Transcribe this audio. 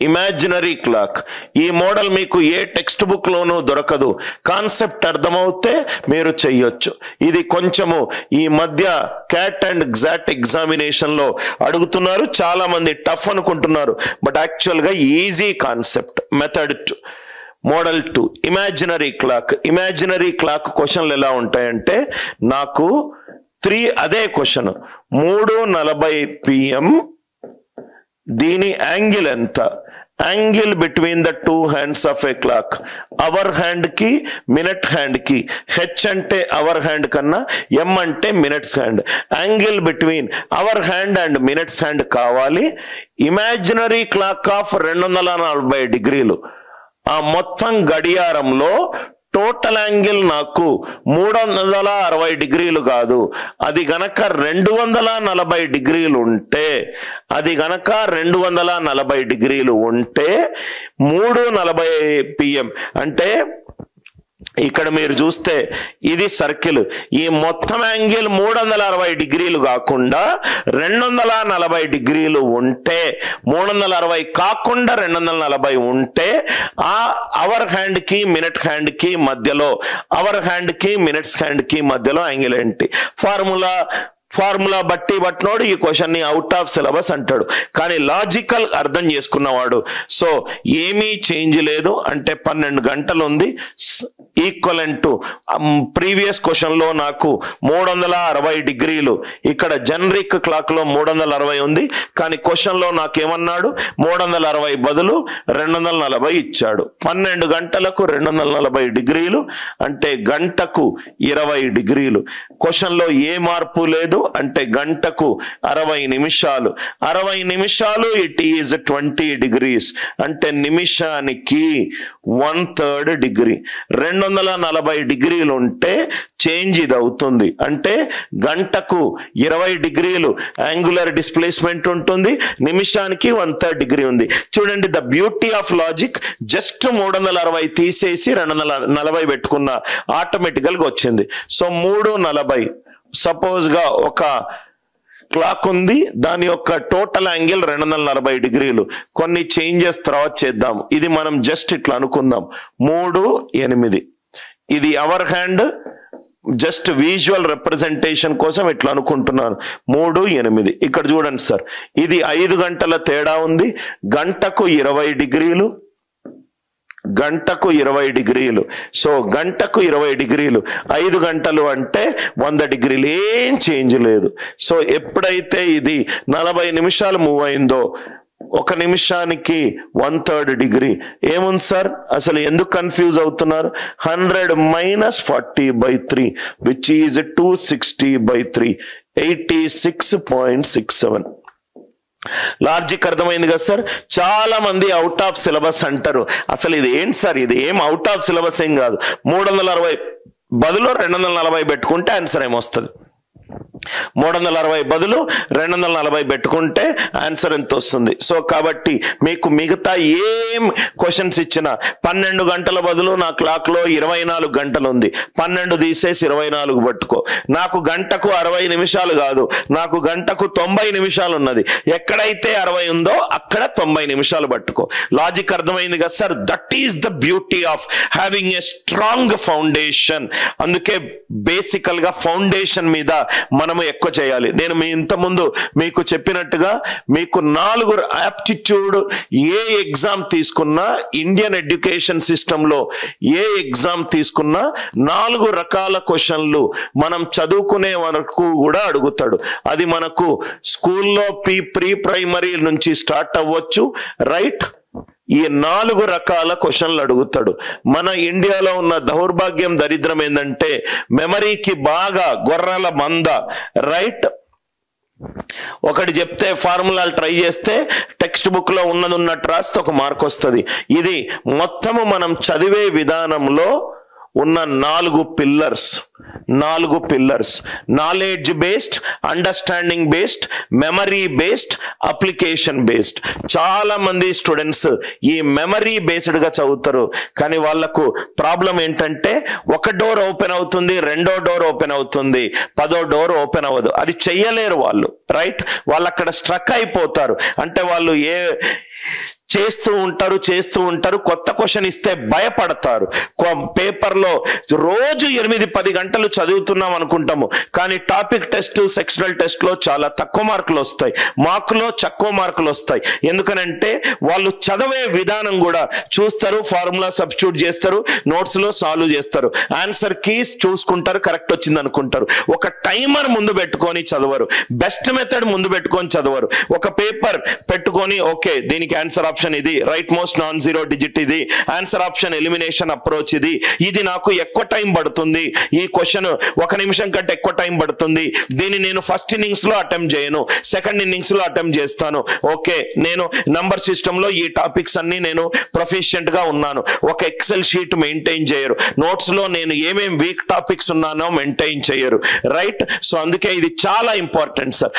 Imaginary clock. ఈ model మీకు ఏ text book లోనూ దొరకదు. కాన్సెప్ట్ అర్థమవుతే మీరు చెయ్యొచ్చు. ఇది కొంచెము ఈ మధ్య క్యాట్ అండ్ గ్జాట్ ఎగ్జామినేషన్ లో అడుగుతున్నారు, చాలా మంది టఫ్ అనుకుంటున్నారు, బట్ యాక్చువల్ గా easy concept. Method 2 model 2 imaginary clock. Imaginary clock క్వశ్చన్లు ఎలా ఉంటాయంటే, నాకు 3 అదే క్వశ్చన్ 3:40 PM, దీని యాంగిల్ ఎంత? Angle between the 2 hands of a clock. Hour hand కి మినిట్ హ్యాండ్ కి, హెచ్ అంటే అవర్ హ్యాండ్ కన్నా ఎం అంటే minutes hand. Angle between hour hand and minutes hand కావాలి. Imaginary clock of 240 degrees. ఆ మొత్తం గడియారంలో టోటల్ యాంగిల్ నాకు 360 degrees కాదు, అది గనక 240 degrees ఉంటే, అది గనక 240 degrees ఉంటే 3:40 PM అంటే ఇక్కడ మీరు చూస్తే ఇది సర్కిల్. ఈ మొత్తం యాంగిల్ 360 degrees కాకుండా 240 degrees ఉంటే, 360 కాకుండా 240 ఉంటే, ఆ అవర్ హ్యాండ్ కి మినిట్ హ్యాండ్ కి మధ్యలో, అవర్ హ్యాండ్ కి మినిట్స్ హ్యాండ్ కి మధ్యలో యాంగిల్ ఏంటి? ఫార్ములా బట్టినోడు ఈ క్వశ్చన్ ని అవుట్ ఆఫ్ సిలబస్ అంటాడు. కానీ లాజికల్ అర్థం చేసుకున్నవాడు, సో ఏమీ చేంజ్ లేదు అంటే 12 గంటలు ఉంది, ఈక్వలెంట్ టు ప్రీవియస్ క్వశ్చన్ లో నాకు 360 degrees, ఇక్కడ జనరిక్ క్లాక్ లో 360 ఉంది, కానీ క్వశ్చన్ లో నాకేమన్నాడు 360 బదులు 240 ఇచ్చాడు. 12 గంటలకు 240 degrees అంటే గంటకు 20 degrees. క్వశ్చన్ లో ఏ మార్పు లేదు అంటే గంటకు 60 నిమిషాలు. 60 నిమిషాలు ఇట్ ఈజ్ 20 degrees అంటే నిమిషానికి 1/3 degree. 240 degrees ఉంటే చేంజ్ ఇది అవుతుంది అంటే గంటకు 20 degrees యాంగులర్ డిస్ప్లేస్మెంట్ ఉంటుంది, నిమిషానికి 1/3 degree ఉంది. చూడండి the beauty of logic. Just 360 తీసేసి 240 పెట్టుకున్న, ఆటోమేటికల్ గా వచ్చింది. సో 3:40 సపోజ్ గా ఒక క్లాక్ ఉంది, దాని యొక్క టోటల్ యాంగిల్ 240 degrees. కొన్ని చేంజెస్ తర్వాత చేద్దాం. ఇది మనం జస్ట్ ఇట్లా అనుకుందాం 3:8. ఇది hour hand, just visual representation కోసం ఇట్లా అనుకుంటున్నాను 3:8. ఇక్కడ చూడండి సార్, ఇది 5 గంటల తేడా ఉంది, గంటకు 20 degrees, గంటకు 20 degrees. సో గంటకు 20 degrees, 5 గంటలు అంటే 100 degrees, ఏం చేంజ్ లేదు. సో ఎప్పుడైతే ఇది 40 నిమిషాలు మూవ్ అయిందో, ఒక నిమిషానికి 1/3 degree. ఏముంది సార్, అసలు ఎందుకు కన్ఫ్యూజ్ అవుతున్నారు? 100 - 40/3 విచ్ ఈజ్ 260/3, 86.67. లాజిక్ అర్థమైంది కదా సార్? చాలా మంది అవుట్ ఆఫ్ సిలబస్ అంటారు. అసలు ఇది ఏంటి సార్, ఇది ఏం అవుట్ ఆఫ్ సిలబస్ ఏం కాదు. 360 బదులు 240 పెట్టుకుంటే ఆన్సర్ ఏమొస్తుంది? 360 బదులు 240 పెట్టుకుంటే ఆన్సర్ ఎంత వస్తుంది? సో కాబట్టి మీకు మిగతా ఏం క్వశ్చన్స్ ఇచ్చినా 12 గంటల బదులు నా క్లాక్ లో 24 గంటలు ఉంది, 12 తీసేసి 24 పట్టుకో. నాకు గంటకు 60 నిమిషాలు కాదు, నాకు గంటకు 90 నిమిషాలు ఉన్నది. ఎక్కడైతే 60 ఉందో అక్కడ 90 నిమిషాలు పట్టుకో. లాజిక్ అర్థమైంది కదా sir? That is the beauty of having a strong foundation. అందుకే బేసికల్ గా ఫౌండేషన్ మీద మనము ఎక్కువ చేయాలి. నేను మీ ఇంతకుముందు మీకు చెప్పినట్టుగా మీకు 4 ఆప్టిట్యూడ్, ఏ ఎగ్జామ్ తీసుకున్నా, ఇండియన్ ఎడ్యుకేషన్ సిస్టమ్ లో ఏ ఎగ్జామ్ తీసుకున్నా 4 రకాల క్వశ్చన్లు మనం చదువుకునే వరకు కూడా అడుగుతాడు. అది మనకు స్కూల్లో ప్రీ ప్రైమరీ నుంచి స్టార్ట్ అవ్వచ్చు, రైట్? ఈ 4 రకాల క్వశ్చన్లు అడుగుతాడు. మన ఇండియాలో ఉన్న దౌర్భాగ్యం, దరిద్రం ఏంటంటే మెమరీకి బాగా గొర్రెల మంద, రైట్? ఒకటి చెప్తే ఫార్ములాలు ట్రై చేస్తే టెక్స్ట్ బుక్ లో ఉన్నట్టు రాస్తే ఒక మార్క్ వస్తుంది. ఇది మొత్తము మనం చదివే విధానంలో ఉన్న 4 pillars. Knowledge based, understanding based, memory based, application based. చాలా మంది స్టూడెంట్స్ ఈ మెమరీ బేస్డ్ గా చదువుతారు, కానీ వాళ్ళకు ప్రాబ్లం ఏంటంటే ఒక డోర్ ఓపెన్ అవుతుంది, 2వ డోర్ ఓపెన్ అవుతుంది, 10వ డోర్ ఓపెన్ అవ్వదు. అది చెయ్యలేరు వాళ్ళు, రైట్? వాళ్ళు అక్కడ స్ట్రక్ అయిపోతారు. అంటే వాళ్ళు చేస్తూ ఉంటారు. కొత్త క్వశ్చన్ ఇస్తే భయపడతారు. పేపర్లో రోజు 8-10 గంటలు చదువుతున్నాం అనుకుంటాము, కానీ టాపిక్ టెస్ట్, సెక్షనల్ టెస్ట్ లో చాలా తక్కువ మార్కులు వస్తాయి, మార్కులో తక్కువ మార్కులు వస్తాయి. ఎందుకనంటే వాళ్ళు చదివే విధానం కూడా చూస్తారు, ఫార్ములా సబ్స్టిట్యూట్ చేస్తారు, నోట్స్ లో సాల్వ్ చేస్తారు, ఆన్సర్ కీస్ చూసుకుంటారు, కరెక్ట్ వచ్చింది అనుకుంటారు. ఒక టైమర్ ముందు పెట్టుకొని చదవరు, బెస్ట్ మెథడ్ ముందు పెట్టుకొని చదవరు. ఒక పేపర్ పెట్టుకొని ఓకే దీనికి ఆన్సర్ ఆప్షన్ ఇది, right most non zero digit ఇది, ఆన్సర్ ఆప్షన్ ఎలిమినేషన్ అప్రోచ్ ఇది నాకు ఎక్కువ టైం పడుతుంది, ఈ క్వశ్చన్ 1 నిమిషం కంటే ఎక్కువ టైం పడుతుంది, దీన్ని నేను ఫస్ట్ ఇన్నింగ్స్ లో అటెంప్ట్ చేయను, సెకండ్ ఇన్నింగ్స్ లో అటెంప్ట్ చేస్తాను. ఓకే నేను నంబర్ సిస్టమ్ లో ఈ టాపిక్స్ అన్ని నేను ప్రొఫిషియెంట్ గా ఉన్నాను. ఒక ఎక్సెల్ షీట్ మెయింటైన్ చేయరు, నోట్స్ లో నేను ఏమేం వీక్ టాపిక్స్ ఉన్నానో మెయింటైన్ చేయరు, రైట్. సో అందుకే ఇది చాలా ఇంపార్టెంట్ సార్.